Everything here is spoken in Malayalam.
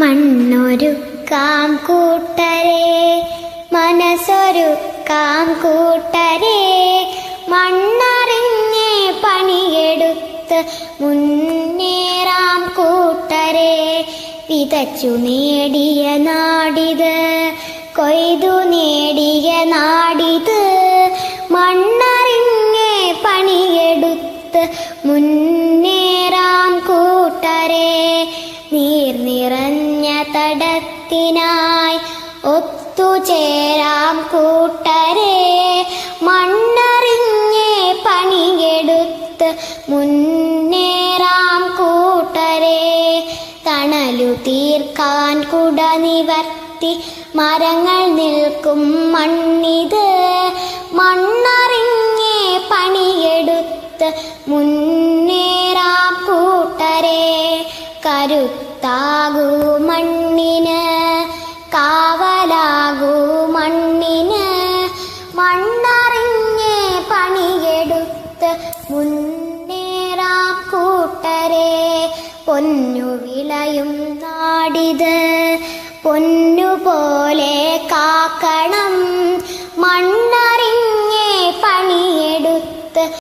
മണ്ണൊരുക്കാം കൂട്ടരെ, മനസ്സൊരുക്കാം കൂട്ടരെ, മണ്ണറിഞ്ഞേ പണിയെടുത്ത് മുന്നേറാം കൂട്ടരെ. വിതച്ചു നേടിയ നാടിത്, കൊയ്തു നേടിയ നാടിത്, മണ്ണറിഞ്ഞേ പണിയെടുത്ത് മുന്നേറാം കൂട്ടരെ. നീർ നിറഞ്ഞ തടത്തിനായി ഒത്തുചേരാം കൂട്ടരെ, മണ്ണറിഞ്ഞേ പണിയെടുത്ത് മുന്നേറാം കൂട്ടരെ. തണലു തീർക്കാൻ കുട നിവർത്തി മരങ്ങൾ നിൽക്കും മണ്ണിത്, മണ്ണറിഞ്ഞേ പണിയെടുത്ത് മുന്നേറാം കൂട്ടരെ. കരുത്താകൂ മണ്ണിന്, കാവലാകൂ മണ്ണിന്, മണ്ണറിഞ്ഞേ പണിയെടുത്ത് മുന്നേറാം കൂട്ടരെ. പൊന്നു വിളയും നാടിത്, പൊന്നുപോലെ